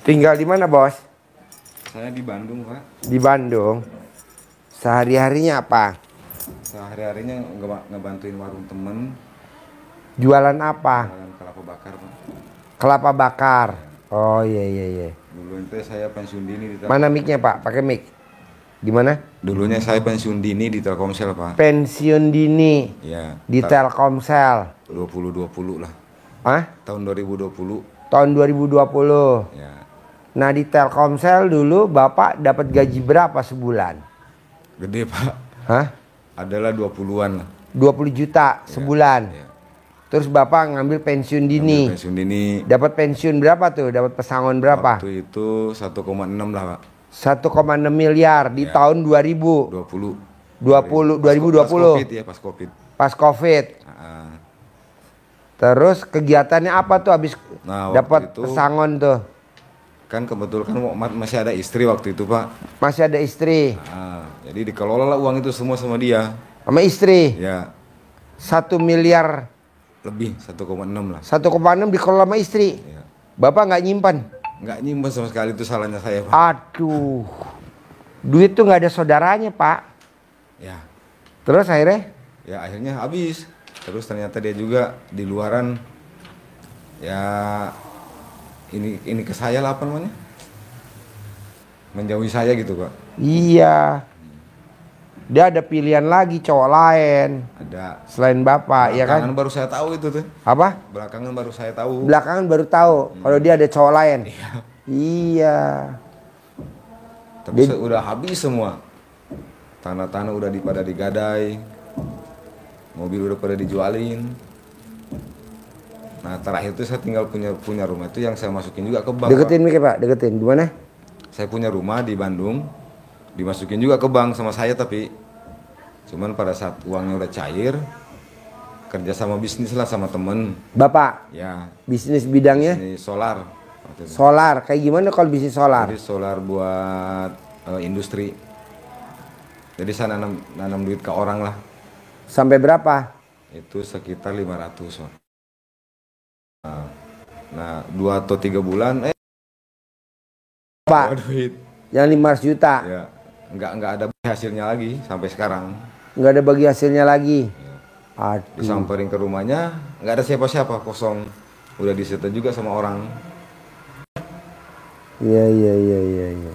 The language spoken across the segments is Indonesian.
Tinggal di mana, Bos? Saya di Bandung, Pak. Di Bandung. Sehari-harinya apa? Sehari-harinya ngebantuin warung temen. Jualan apa? Jualan kelapa bakar, Pak. Kelapa bakar. Oh iya iya iya. Dulu itu saya pensiun dini di Mana mic-nya, Pak? Pakai mic. Gimana? Dulunya saya pensiun dini di Telkomsel, Pak. Pensiun dini Ya. di Telkomsel. 2020 lah. Hah? Tahun 2020. Tahun 2020. Ya. Nah, di Telkomsel dulu Bapak dapat gaji berapa sebulan? Gede, Pak. Hah? Adalah 20-an lah. 20 juta sebulan. Ya. Terus Bapak ngambil pensiun dini. Ambil pensiun dini. Dapat pensiun berapa tuh? Dapat pesangon berapa? Waktu itu 1,6 lah, Pak. 1,6 miliar di Ya. tahun 2000. 20. 2020. Pas Covid ya, pas Covid. Pas Covid. Nah, Terus kegiatannya apa tuh habis Nah, dapat waktu itu pesangon tuh? kan kebetulan kan masih ada istri waktu itu, Pak. Masih ada istri Nah, jadi dikelola lah uang itu semua sama dia. sama istri. Ya, 1 miliar lebih 1,6 lah. 1,6 dikelola sama istri. Ya. Bapak nggak nyimpan? Nggak nyimpen sama sekali, itu salahnya saya, Pak. Aduh. Duit tuh nggak ada saudaranya, Pak. Ya, Terus akhirnya? ya akhirnya habis. Terus ternyata dia juga di luaran. Ya, ini ke saya lah apa namanya? Menjauhi saya gitu, Pak. Iya. Dia ada pilihan lagi cowok lain Ada. selain Bapak, ya kan? Belakangan baru saya tahu itu tuh. Apa? Belakangan baru saya tahu. Belakangan baru tahu kalau dia ada cowok lain. Iya. Tapi udah habis semua. Tanah-tanah udah pada digadai. Mobil udah pada dijualin. Nah, terakhir itu saya tinggal punya rumah itu yang saya masukin juga ke bank. Deketin mic, Pak, deketin. Gimana? Saya punya rumah di Bandung, dimasukin juga ke bank sama saya, tapi cuman pada saat uangnya udah cair, kerja sama bisnis lah sama temen. Bapak, Ya, bisnis bidangnya? ini solar. Waktu itu. Solar. Kayak gimana kalau bisnis solar? Jadi solar buat industri. Jadi saya nanam duit ke orang lah. Sampai berapa? Itu sekitar 500. Nah, 2 atau 3 bulan Pak, ada duit. yang 500 juta. Ya, nggak ada hasilnya lagi sampai sekarang. Nggak ada bagi hasilnya lagi. Aduh. Disamperin ke rumahnya, nggak ada siapa-siapa, kosong. Udah disita juga sama orang. Iya, iya, iya, iya, iya.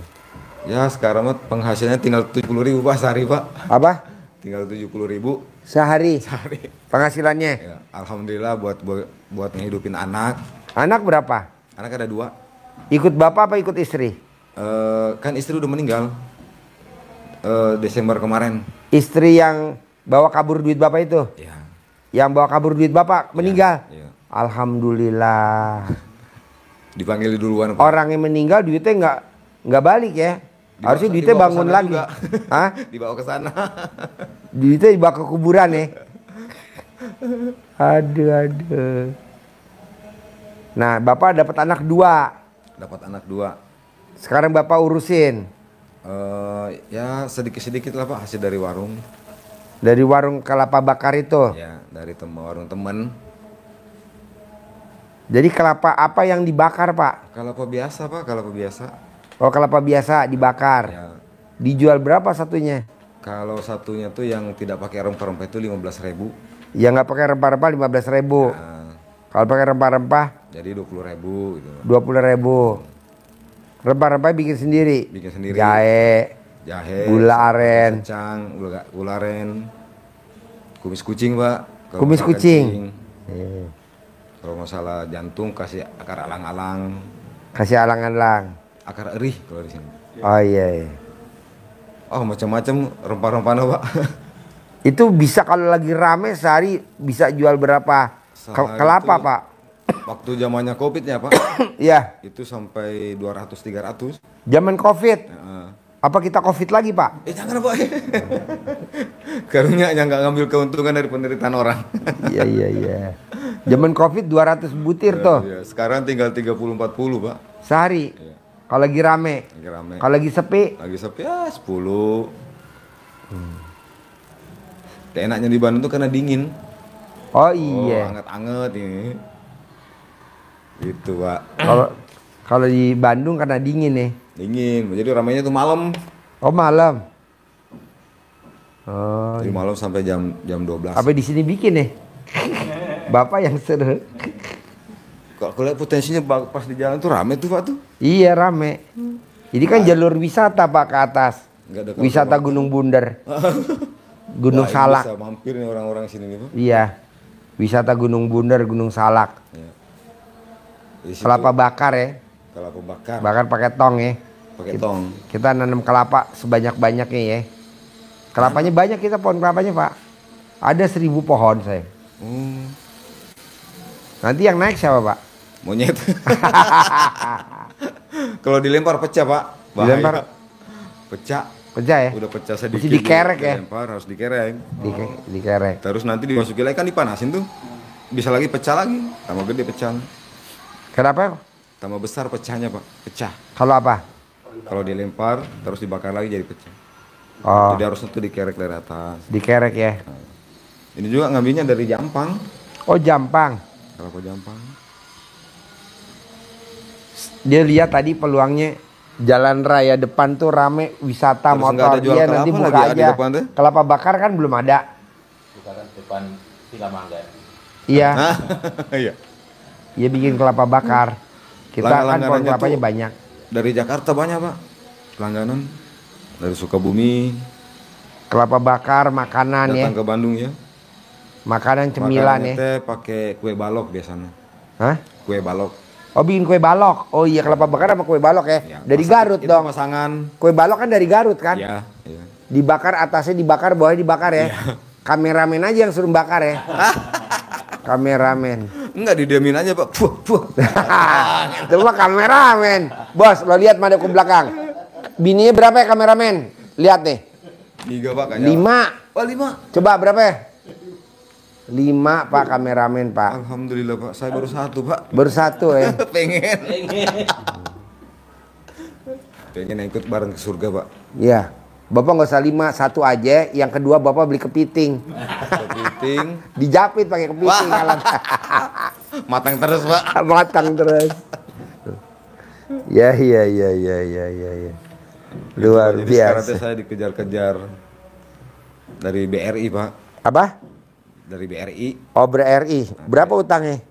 Ya sekarang mah penghasilannya tinggal 70.000, Pak, sehari, Pak. Apa? Tinggal 70.000 Sehari sehari. penghasilannya? Ya, alhamdulillah buat ngehidupin anak. Anak berapa? Anak ada 2. Ikut bapak apa ikut istri? Kan istri udah meninggal Desember kemarin. Istri yang bawa kabur duit bapak itu? Ya. Yang bawa kabur duit bapak meninggal? Ya. Alhamdulillah. Dipanggil duluan, Pak. Orang yang meninggal duitnya nggak balik ya? Harusnya duitnya Dibawa ke bangun sana lagi. juga. Hah? Dibawa ke sana. Duitnya dibawa ke kuburan ya? Aduh, aduh. Nah, bapak dapat anak 2. Dapat anak 2. Sekarang bapak urusin. Ya sedikit-sedikit lah, Pak, hasil dari warung. Dari warung kelapa bakar itu. Ya, dari warung temen. Jadi kelapa apa yang dibakar, Pak? Kelapa biasa, Pak, kelapa biasa. Oh, kelapa biasa dibakar. Ya, Dijual berapa satunya? kalau satunya tuh yang tidak pakai rempah-rempah itu 15.000. Yang nggak pakai rempah-rempah 15.000. Nah, Kalau pakai rempah-rempah jadi 20.000 gitu. 20.000. Rempah-rempah bikin sendiri. Bikin sendiri. Jahe, gula aren. secang, gula aren. Kumis kucing, Pak. Kalau Kumis masalah kucing. kencing. Kalau masalah jantung kasih akar alang-alang. Kasih alang-alang. Akar erih kalau di sini. Oh iya, iya. Oh, macam-macam rempah-rempahnya, Pak. Itu bisa kalau lagi rame sehari bisa jual berapa Sehari kelapa, itu- Pak? Waktu zamannya Covid-nya, Pak. Iya, Itu sampai 200-300. zaman Covid. Heeh. Apa kita Covid lagi, Pak? Jangan, Pak. Karunya yang nggak ngambil keuntungan dari penderitaan orang. Iya, iya, iya. Zaman Covid 200 butir tuh Ya, sekarang tinggal 30-40, Pak. sehari. Iya. Kalau lagi rame. Lagi rame. Kalau lagi sepi, Lagi sepi ya 10. Enaknya di Bandung tuh karena dingin. oh Oh, iya. anget-anget ini. Gitu, Pak. Kalau Kalau di Bandung karena dingin nih. Dingin, jadi ramainya tuh malam. Oh malam. Oh. Jadi malam sampai jam 12. Apa di sini bikin nih? Bapak yang seru. Kok aku lihat potensinya pas di jalan tuh rame tuh Pak tuh. Iya rame. Ini kan jalur wisata Pak ke atas. Nggak ada Wisata Gunung Bunder. Gunung Wah, ini Salak. bisa mampir nih orang-orang sini nih Pak. Iya. Wisata Gunung Bunder, Gunung Salak. Ya. Di situ Kelapa bakar ya. kelapa bakar, Bakar pakai tong ya. pakai tong. Kita nanam kelapa sebanyak-banyaknya ya. Kelapanya banyak kita pohon kelapanya Pak. Ada 1000 pohon saya. Nanti yang naik siapa Pak? Monyet. Kalau dilempar pecah Pak. Bahaya. Dilempar? Pecah. Pecah ya? Udah pecah sedikit. Mesti dikerek ya? Dilempar harus dikerek. Dikerek. Terus nanti dimasukin lagi kan dipanasin tuh. Bisa lagi pecah lagi. Tambah gede pecah. Kenapa? Tambah besar pecahnya Pak. Pecah. Kalau apa? Kalau dilempar terus dibakar lagi jadi pecah. Oh, Jadi harusnya tuh dikerek dari atas. dikerek ya. Ini juga ngambilnya dari Jampang. Oh, Jampang. Kelapa Jampang. Dia lihat tadi peluangnya jalan raya depan tuh rame wisata Terus nggak motor. ada jual Dia kelapa nanti lagi buka ya di aja. depan tuh? Kelapa bakar kan belum ada. Bukan depan Villa Mangga. Iya, Nah, iya. dia bikin kelapa bakar. Kita kan pohon Langganannya kelapanya tuh banyak. dari Jakarta banyak Pak. Langganan dari Sukabumi Kelapa bakar, makanan ya. datang ke Bandung ya. Makanan cemilan Makanannya ya. teh pakai kue balok biasanya. Hah? Kue balok. Oh, bikin kue balok. Oh iya, kelapa bakar sama kue balok ya. Ya, Dari Garut itu dong. pasangan. Kue balok kan dari Garut kan? Iya, iya. Dibakar, atasnya dibakar, bawahnya dibakar ya. Kameramen aja yang suruh bakar ya. Kameramen. Enggak didiamin aja Pak. Puh, puh. Itu mah kameramen. Bos, lo lihat madep ke belakang. Bininya berapa ya kameramen? Lihat nih. 3 Pak kayaknya. 5. Wah 5. Coba berapa ya? 5 Pak kameramen Pak. Alhamdulillah Pak. Saya baru 1 Pak. Baru 1 ya. Pengen. Pengen ikut bareng ke surga Pak. Iya. Bapak nggak usah 5, 1 aja. Yang kedua Bapak beli kepiting. Kepiting. Dijapit pakai kepiting. Alat. Matang terus Pak. Matang terus. Ya. Luar Jadi sekarang biasa. saya dikejar-kejar dari BRI Pak. Apa? Dari BRI Oh, BRI. Berapa utangnya?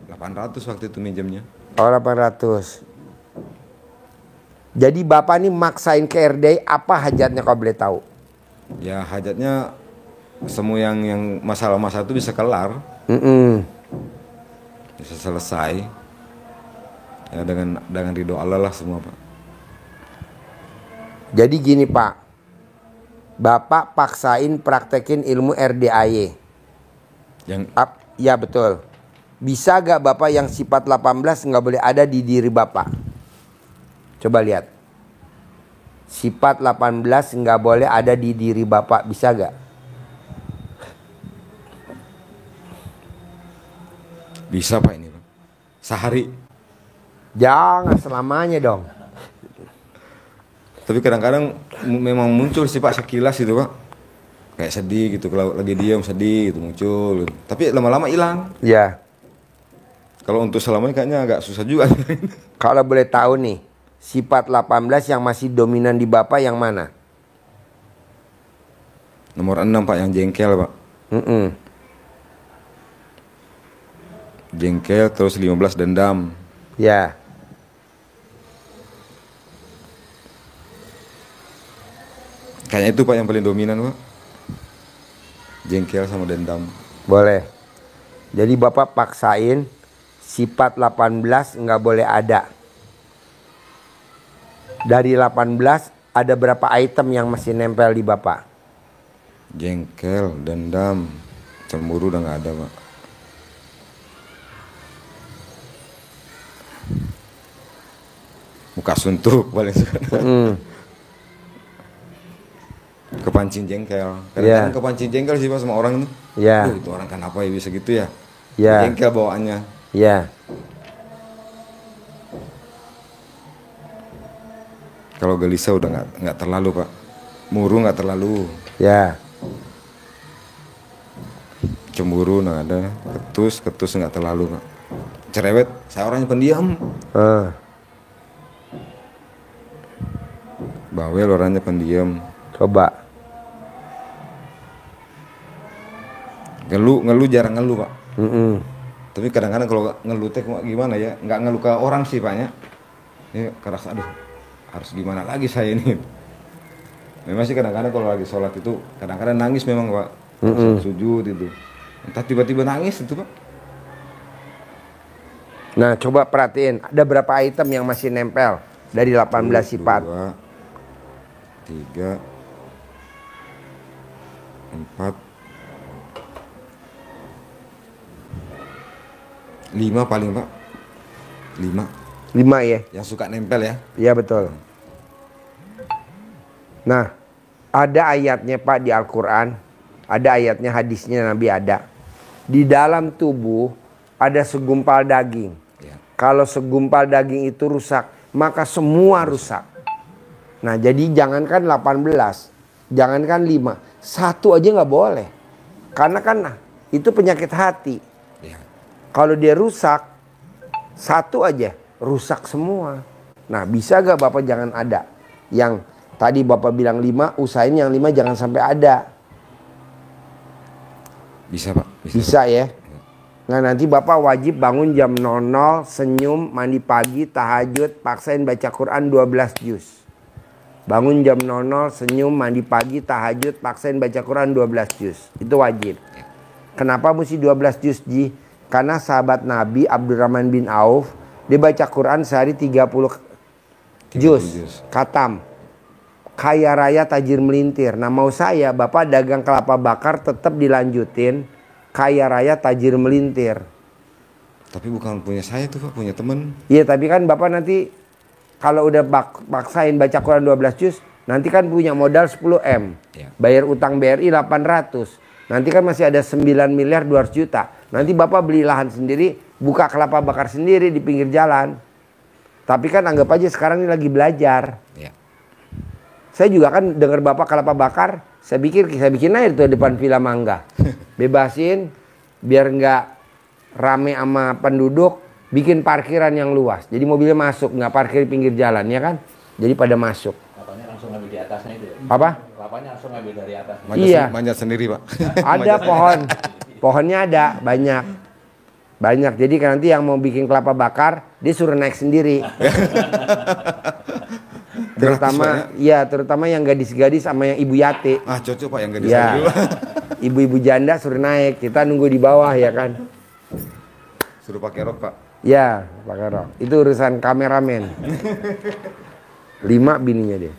800 waktu itu minjemnya. Oh, 800. Jadi Bapak nih maksain ke RDI, apa hajatnya kalau boleh tahu? Ya hajatnya semua yang masalah-masalah itu bisa kelar, bisa selesai. Ya dengan ridho Allah lah semua Pak. Jadi gini Pak, Bapak paksain praktekin ilmu RDAY. Ya betul. Bisa gak Bapak yang sifat 18 nggak boleh ada di diri Bapak? Coba lihat. Sifat 18 nggak boleh ada di diri Bapak, bisa gak? Bisa Pak ini Pak. Sehari. Jangan selamanya dong. Tapi kadang-kadang memang muncul sih Pak sekilas itu Pak. Kayak sedih gitu, kalau lagi diam sedih gitu muncul. Tapi lama-lama hilang. Ya. Kalau untuk selamanya kayaknya agak susah juga. Kalau boleh tahu nih, sifat 18 yang masih dominan di Bapak yang mana? Nomor 6 Pak, yang jengkel Pak. Jengkel, terus 15 dendam. Ya. Kayaknya itu Pak yang paling dominan Pak. Jengkel sama dendam. Boleh. Jadi Bapak paksain sifat 18 nggak boleh ada. Dari 18 ada berapa item yang masih nempel di Bapak? Jengkel, dendam, cemburu udah nggak ada Pak. Muka suntuk paling suka. Kepancing jengkel. Kadang-kadang kepancing jengkel sih Pak sama orang itu. Ya. Itu orang kenapa ya bisa gitu ya? Ya. Jengkel bawaannya. Ya. Kalau gelisah udah nggak terlalu Pak. Murung nggak terlalu. Ya. Cemburu nggak ada. Ketus nggak terlalu Pak. Cerewet, saya orangnya pendiam. Bawel, orangnya pendiam. Coba. Ngeluh jarang ngeluh, Pak. Mm-mm. Tapi kadang-kadang kalau ngeluh teh gimana ya, nggak ngeluh ke orang sih Paknya. Ya kerasa, aduh harus gimana lagi saya ini. Memang sih kadang-kadang kalau lagi sholat itu kadang-kadang nangis memang Pak. Sujud itu. Entah tiba-tiba nangis itu Pak. Nah coba perhatiin, ada berapa item yang masih nempel dari 18 sifat? 2, 3, 4, 5 paling Pak. 5 ya? yang suka nempel ya. Iya betul. Nah ada ayatnya Pak di Al-Quran, ada ayatnya, hadisnya Nabi ada. Di dalam tubuh ada segumpal daging. Ya. Kalau segumpal daging itu rusak, maka semua rusak. Nah jadi jangankan 18, jangankan 5, 1 aja nggak boleh. Karena kan itu penyakit hati. Ya. Kalau dia rusak, 1 aja rusak semua. Nah bisa gak Bapak jangan ada? Yang tadi Bapak bilang 5, usahain yang 5 jangan sampai ada. Bisa Pak. Bisa ya. Nah nanti Bapak wajib bangun jam 00, senyum, mandi pagi, tahajud, paksain baca Quran 12 juz. Bangun jam 00, senyum, mandi pagi, tahajud, paksain baca Quran 12 juz. Itu wajib. Kenapa mesti 12 juz Ji? Karena sahabat Nabi Abdurrahman bin Auf, dia baca Quran sehari 30 juz. Khatam. Kaya raya tajir melintir. Nah mau saya Bapak dagang kelapa bakar tetap dilanjutin. Kaya raya tajir melintir. Tapi bukan punya saya tuh Pak, punya temen. Iya tapi kan Bapak nanti kalau udah paksain baca Quran 12 juz, nanti kan punya modal 10M. Ya. Bayar utang BRI 800. Nanti kan masih ada 9 miliar 200 juta. Nanti Bapak beli lahan sendiri, buka kelapa bakar sendiri di pinggir jalan. Tapi kan anggap aja sekarang ini lagi belajar. Ya. Saya juga kan dengar Bapak kelapa bakar, saya bikin aja itu depan Villa Mangga. Bebasin biar nggak rame sama penduduk, bikin parkiran yang luas. Jadi mobilnya masuk, nggak parkir di pinggir jalan ya kan? Jadi pada masuk. Kelapanya langsung ngambil di atasnya itu ya? Apa? Kelapanya langsung ngambil dari atas. Iya. Manjat sendiri Pak. Ada pohon. Pohonnya ada banyak. Banyak. Jadi nanti yang mau bikin kelapa bakar, dia suruh naik sendiri. terutama yang gadis-gadis sama yang ibu yate. Ah cocok Pak yang gadis Ya. dulu. Ibu-ibu janda suruh naik, kita nunggu di bawah ya kan. Suruh pakai rok Pak. Ya, pakai rok. Itu urusan kameramen. 5 bininya dia.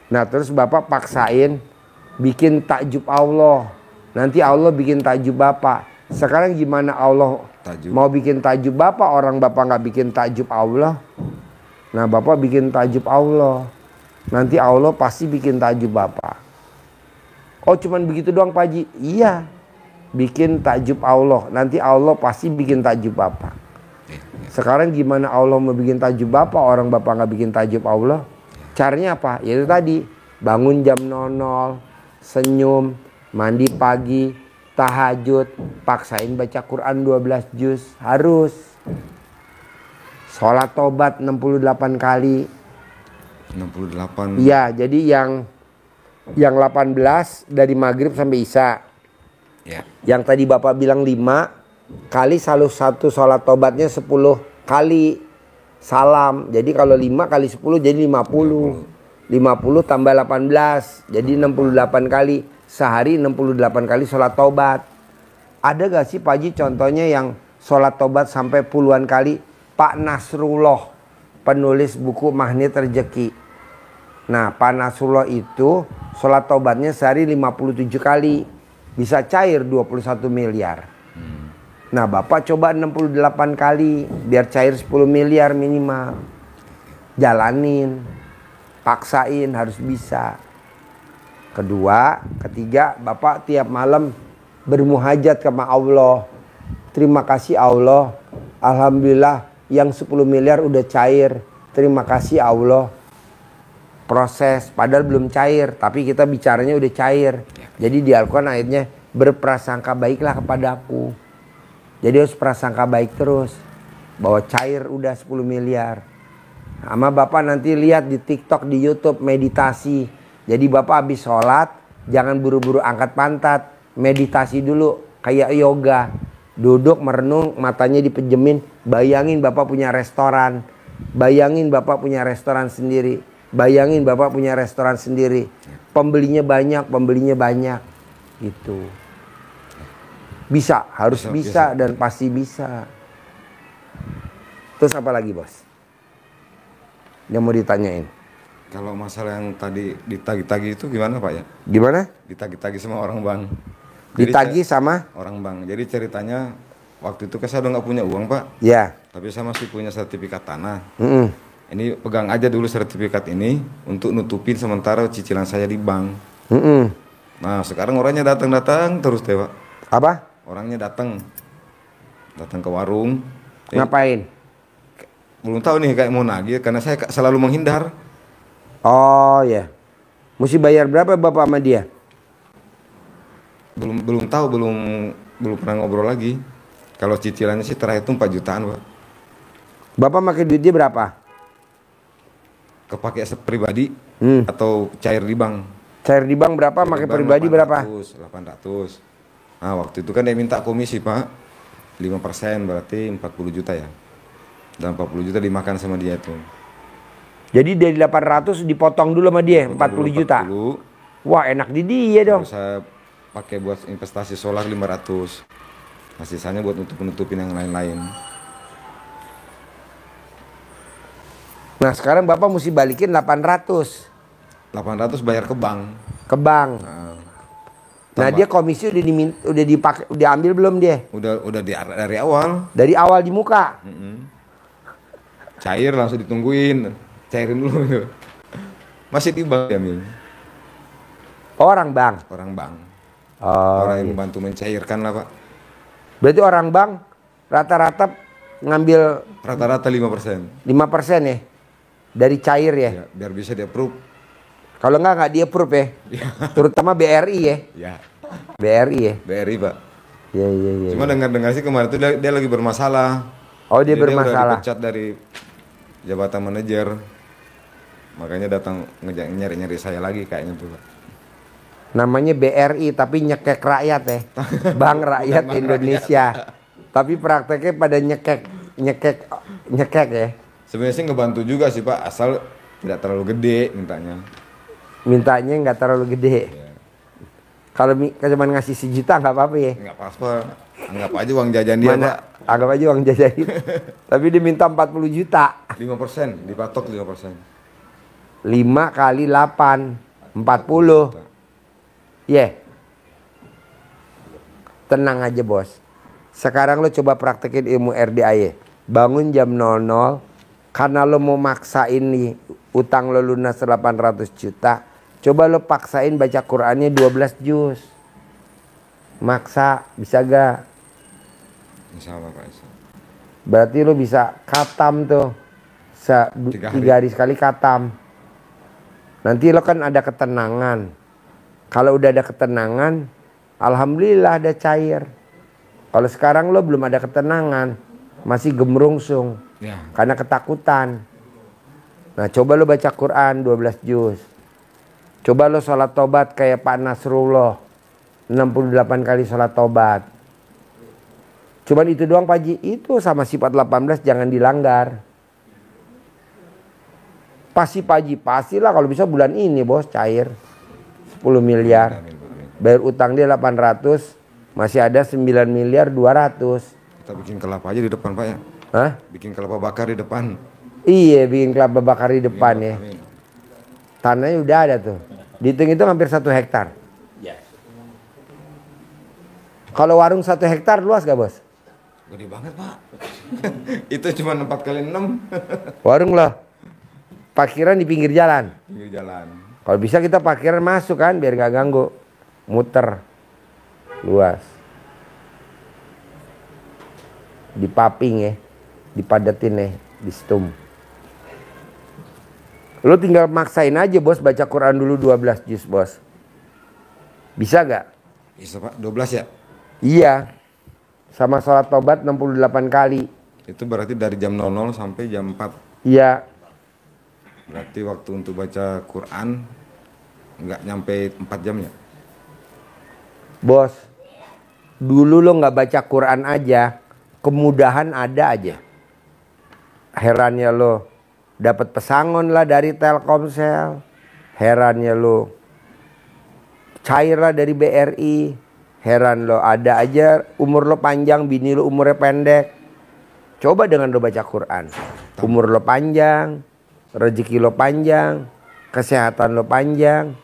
Nah terus Bapak paksain bikin takjub Allah. Nanti Allah bikin takjub Bapak. Sekarang gimana Allah Takjub. mau bikin takjub Bapak, orang Bapak nggak bikin takjub Allah. Nah Bapak bikin takjub Allah. Nanti Allah pasti bikin takjub Bapak. Oh cuman begitu doang Pak Haji? Iya. Bikin takjub Allah. Nanti Allah pasti bikin takjub Bapak. Sekarang gimana Allah mau bikin takjub Bapak, orang Bapak nggak bikin takjub Allah? Caranya apa? Yaitu tadi, bangun jam 00, senyum, mandi pagi, tahajud, paksain baca Quran 12 juz, harus. Sholat tobat 68 kali. 68. Iya, jadi yang 18 dari maghrib sampai isya. Ya. Yang tadi Bapak bilang 5 kali selalu satu sholat tobatnya 10 kali salam. Jadi kalau 5 kali 10 jadi 50. 50 tambah 18 jadi 68 kali. Sehari 68 kali sholat tobat. Ada gak sih Pak Haji contohnya yang sholat tobat sampai puluhan kali? Pak Nasrullah, penulis buku Magnet Rezeki. Nah Pak Nasrullah itu sholat tobatnya sehari 57 kali. Bisa cair 21 miliar. Nah Bapak coba 68 kali biar cair 10 miliar minimal. Jalanin, paksain, harus bisa. Kedua, ketiga, Bapak tiap malam bermuhajat sama Allah. Terima kasih Allah, alhamdulillah yang 10 miliar udah cair. Terima kasih Allah. Proses, padahal belum cair, tapi kita bicaranya udah cair. Jadi di Al-Quran ayatnya, berprasangka baiklah kepadaku. Jadi harus prasangka baik terus, bahwa cair udah 10 miliar. Sama Bapak nanti lihat di TikTok, di YouTube meditasi. Jadi Bapak habis sholat, jangan buru-buru angkat pantat. Meditasi dulu, kayak yoga. Duduk merenung, matanya dipejemin. Bayangin Bapak punya restoran. Bayangin Bapak punya restoran sendiri. Bayangin Bapak punya restoran sendiri. Pembelinya banyak. Gitu. Bisa, harus bisa dan pasti bisa. Terus apa lagi, Bos? Yang mau ditanyain. Kalau masalah yang tadi ditagi-tagi itu gimana Pak ya? Gimana? Ditagi-tagi sama orang bank. Ditagi sama? Orang bank. Jadi ceritanya waktu itu kan saya udah nggak punya uang Pak. Ya. Tapi saya masih punya sertifikat tanah. Mm-mm. Ini pegang aja dulu sertifikat ini untuk nutupin sementara cicilan saya di bank. Mm-mm. Nah sekarang orangnya datang terus deh Pak. Apa? Orangnya datang ke warung. Ngapain? Belum tahu nih kayak mau nagih karena saya selalu menghindar. Oh ya. Mesti bayar berapa Bapak sama dia? Belum tahu, belum pernah ngobrol lagi. Kalau cicilannya sih terakhir itu 4 jutaan, Pak. Bapak pakai duitnya berapa? Kepake pribadi atau cair di bank? Cair di bank berapa? Pakai pribadi berapa? 800. Nah, waktu itu kan dia minta komisi, Pak. 5% berarti 40 juta ya. Dan 40 juta dimakan sama dia itu. Jadi dari 800 dipotong dulu sama dia 40 juta. Wah, enak di dia dong. Terus saya pakai buat investasi solar 500. Nah, sisanya buat nutupin yang lain-lain. Nah, sekarang Bapak mesti balikin 800. 800 bayar ke bank. Ke bank. Nah, dia komisi udah dipakai, udah ambil belum dia? Udah dari awal. Dari awal di muka. Cair langsung ditungguin, cairin dulu itu. Masih di bank diambil. Orang bank. Orang bank. Oh, Orang yang membantu mencairkan lah Pak. Berarti orang bank rata-rata ngambil Rata-rata 5%. 5% ya? Dari cair ya? Ya, biar bisa di approve. Kalau nggak dia approve ya? Terutama BRI ya? Ya. BRI ya? BRI Pak. Iya. Cuma dengar sih kemarin itu dia lagi bermasalah. Oh, dia Jadi bermasalah. Dia udah dipecat dari jabatan manajer. Makanya datang nyari-nyari saya lagi kayaknya tuh Pak. Namanya BRI tapi nyekek rakyat ya. Bank Rakyat Indonesia. Tapi prakteknya pada nyekek ya. Sebenarnya sih ngebantu juga sih Pak, asal tidak terlalu gede mintanya. Mintanya nggak terlalu gede. Ya. Kalau cuma ngasih 1 juta nggak apa-apa ya. Nggak apa-apa. Anggap aja uang jajan dia Pak. Anggap aja uang jajan. Tapi diminta 40 juta. 5%, dipatok 5%. 5 kali 8 40. Tenang aja bos. Sekarang lo coba praktekin ilmu RDAY. Bangun jam 00. Karena lo mau maksain nih utang lo lunas 800 juta. Coba lo paksain baca Qur'annya 12 juz. Maksa, bisa gak? Insya Allah Pak. Berarti lo bisa katam tuh. 3 hari sekali katam. Nanti lo kan ada ketenangan. Kalau udah ada ketenangan, alhamdulillah ada cair. Kalau sekarang lo belum ada ketenangan, masih gemerungsung. Ya. Karena ketakutan. Nah, coba lo baca Quran 12 juz. Coba lo sholat tobat kayak Pak Nasrullah. 68 kali sholat tobat. Cuman itu doang Pak Haji. Itu sama sifat 18 jangan dilanggar. Pasti Pak Haji, pastilah kalau bisa bulan ini bos cair 10 miliar. Bayar utang dia 800, masih ada 9 miliar 200. Kita bikin kelapa aja di depan Pak ya. Hah? Bikin kelapa bakar di depan. Iya, bikin kelapa bakar di depan ya. Tanahnya udah ada tuh. Dihitung-hitung hampir 1 hektar. Ya. Kalau warung 1 hektar luas gak bos? Gede banget Pak. Itu cuma 4 kali 6. Warung loh. Parkiran di pinggir jalan. Pinggir jalan. Kalau bisa kita parkiran masuk kan biar gak ganggu. Muter. Luas. Dipaping ya. Dipadetin ya. Di stum. Lo tinggal maksain aja bos baca Quran dulu 12 juz bos. Bisa gak? Bisa Pak, 12 ya? Iya. Sama sholat tobat 68 kali. Itu berarti dari jam 00 sampai jam 4. Iya. Berarti waktu untuk baca Quran nggak nyampe 4 jam ya? Bos, dulu lo nggak baca Quran aja, kemudahan ada aja. Herannya lo dapat pesangon lah dari Telkomsel, herannya lo cair lah dari BRI, heran lo ada aja umur lo panjang, bini lo umurnya pendek. Coba dengan lo baca Quran, umur lo panjang, rezeki lo panjang, kesehatan lo panjang,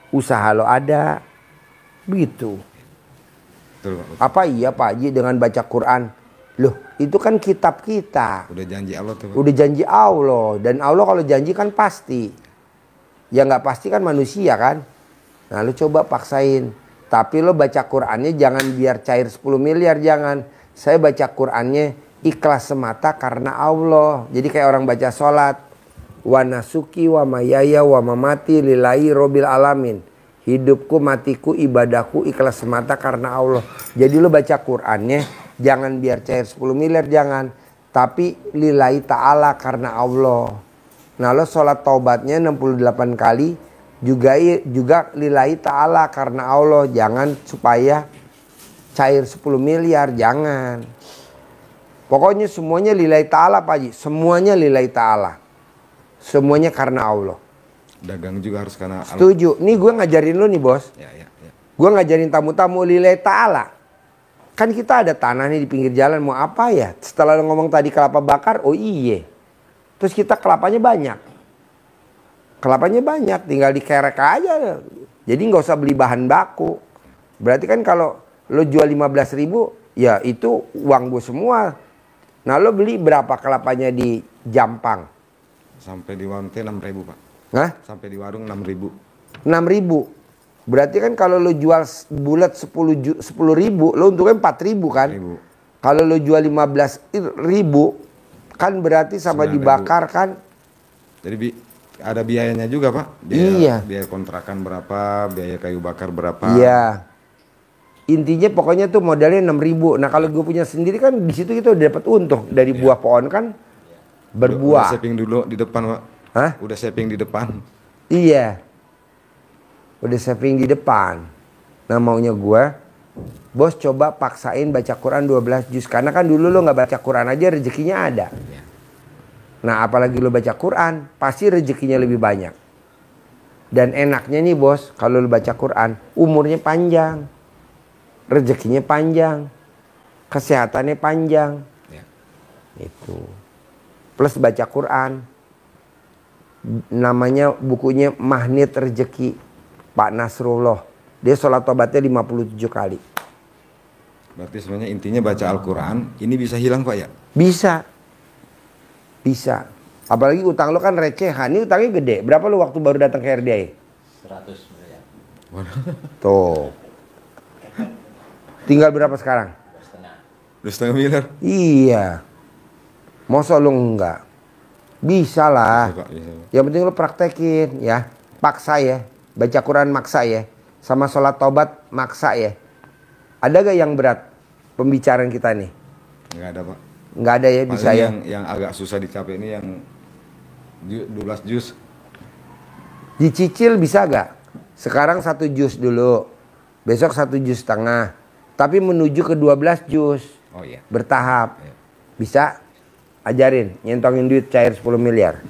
usaha lo ada, begitu. Betul, Pak. Apa iya Pak Haji dengan baca Quran? Loh, itu kan kitab kita. Udah janji Allah tuh, Pak. Udah janji Allah. Dan Allah kalau janji kan pasti. Ya nggak pasti kan manusia kan. Nah lu coba paksain. Tapi lo baca Qurannya jangan biar cair 10 miliar, jangan. Saya baca Qurannya ikhlas semata karena Allah. Jadi kayak orang baca sholat. Wa nasuki wa mayaya wa mamati lillahi robbil alamin. Hidupku, matiku, ibadahku ikhlas semata karena Allah. Jadi lo baca Qurannya jangan biar cair 10 miliar, jangan. Tapi lillahi ta'ala karena Allah. Nah lo sholat taubatnya 68 kali juga lillahi ta'ala karena Allah. Jangan supaya cair 10 miliar, jangan. Pokoknya semuanya lillahi ta'ala Pak Haji. Semuanya lillahi ta'ala. Semuanya karena Allah. Dagang juga harus karena Allah. Setuju. Nih gue ngajarin lu nih bos. Ya. Gue ngajarin tamu-tamu lillahi ta'ala. Kan kita ada tanah nih di pinggir jalan, mau apa ya? Setelah lu ngomong tadi kelapa bakar, oh iya. Terus kita kelapanya banyak. Kelapanya banyak, tinggal dikerek aja. Jadi nggak usah beli bahan baku. Berarti kan kalau lo jual 15.000, ya itu uang gue semua. Nah lo beli berapa kelapanya di Jampang? Sampai di warung 6.000 Pak. Hah? Sampai di warung 6.000. 6.000. Berarti kan kalau lo jual bulat 10.000, lo untungnya 4.000 kan? 4.000. Kalau lo jual 15.000, kan berarti sama 9.000. dibakar kan? Jadi ada biayanya juga Pak. Iya. Biaya kontrakan berapa, biaya kayu bakar berapa. Iya. Intinya pokoknya tuh modalnya 6.000. Nah kalau gue punya sendiri kan di situ kita udah dapat untung dari buah pohon kan berbuah. Udah saving dulu di depan Pak. Hah? Udah saving di depan. Iya. Udah saving di depan. Nah maunya gue, bos coba paksain baca Quran 12 juz. Karena kan dulu lo nggak baca Quran aja rezekinya ada. Nah apalagi lo baca Quran, pasti rezekinya lebih banyak. Dan enaknya nih bos, kalau lo baca Quran, umurnya panjang. Rezekinya panjang. Kesehatannya panjang. Ya. Itu. Plus baca Quran. Namanya bukunya Magnet Rezeki Pak Nasrullah. Dia sholat tobatnya 57 kali. Berarti sebenarnya intinya baca Al-Quran, ini bisa hilang Pak ya? Bisa. Bisa. Apalagi utang lo kan recehan. Ini utangnya gede. Berapa lo waktu baru datang ke RDI? 100 miliar. Tuh. Tinggal berapa sekarang? 2,5 miliar. Iya. Masa lo enggak? Bisa lah. Bisa, Pak, bisa, Pak. Yang penting lo praktekin ya. Paksa ya. Baca Quran maksa ya. Sama sholat taubat maksa ya. Ada gak yang berat pembicaraan kita nih? Nggak ada Pak. Nggak ada ya, bisa Paling ya. yang agak susah dicapai ini yang 12 juz. Dicicil bisa gak? Sekarang 1 juz dulu. Besok 1 juz setengah. Tapi menuju ke 12 juz. Oh iya. Bertahap. Iya. Bisa? Ajarin. Nyentongin duit cair 10 miliar.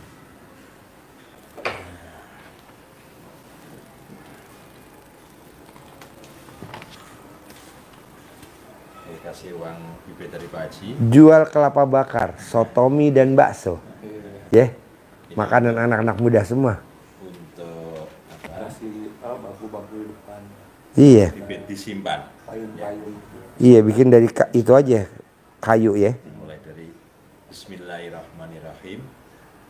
Kasih uang bibit dari Pak Haji. Jual kelapa bakar, sotomi dan bakso. Ya. Makanan anak-anak muda semua. Untuk apa? Kasih bangku-bangku di depan, Iya. Bibit disimpan. payung-payung. Iya, bikin dari itu aja. Kayu ya. Dimulai dari Bismillahirrahmanirrahim.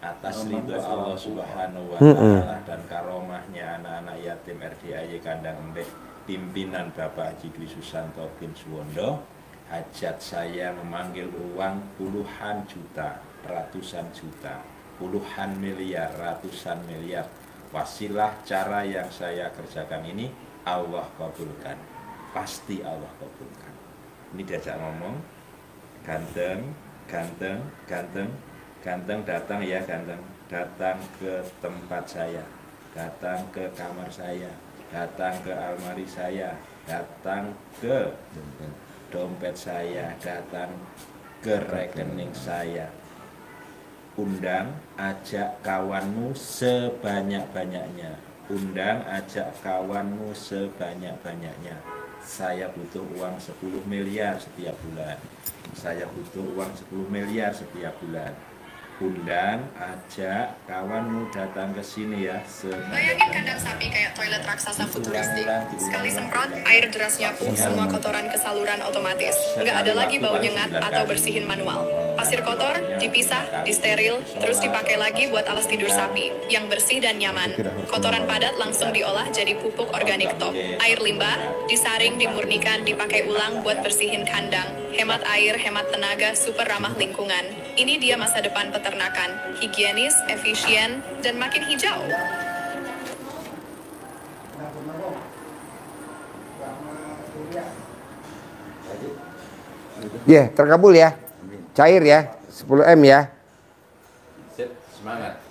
Atas ridho Allah Subhanahu wa Ta'ala dan karomahnya anak-anak yatim RDAY Kandang Embek, pimpinan Bapak Haji Dwi Susanto bin Suwondo, hajat saya memanggil uang puluhan juta, ratusan juta, puluhan miliar, ratusan miliar. Wasilah cara yang saya kerjakan ini Allah kabulkan. Pasti Allah kabulkan. Ini diajak ngomong, ganteng, ganteng, ganteng. Ganteng datang ya, ganteng datang ke tempat saya, datang ke kamar saya, datang ke almari saya, datang ke dompet saya, datang ke rekening saya. Undang, ajak kawanmu sebanyak-banyaknya. Undang, ajak kawanmu sebanyak-banyaknya. Saya butuh uang 10 miliar setiap bulan. Saya butuh uang 10 miliar setiap bulan. Undang, ajak kawanmu datang ke sini ya. Bayangin kandang sapi kayak toilet raksasa futuristik. Sekali semprot, air deras nyapu semua kotoran ke saluran otomatis. Nggak ada lagi bau nyengat atau bersihin manual. Pasir kotor, dipisah, disteril, terus dipakai lagi buat alas tidur sapi, yang bersih dan nyaman. Kotoran padat langsung diolah jadi pupuk organik top. Air limbah, disaring, dimurnikan, dipakai ulang buat bersihin kandang. Hemat air, hemat tenaga, super ramah lingkungan. Ini dia masa depan peternakan, higienis, efisien, dan makin hijau. Ya, terkabul ya. Cair ya, 10 M ya. Sip, semangat.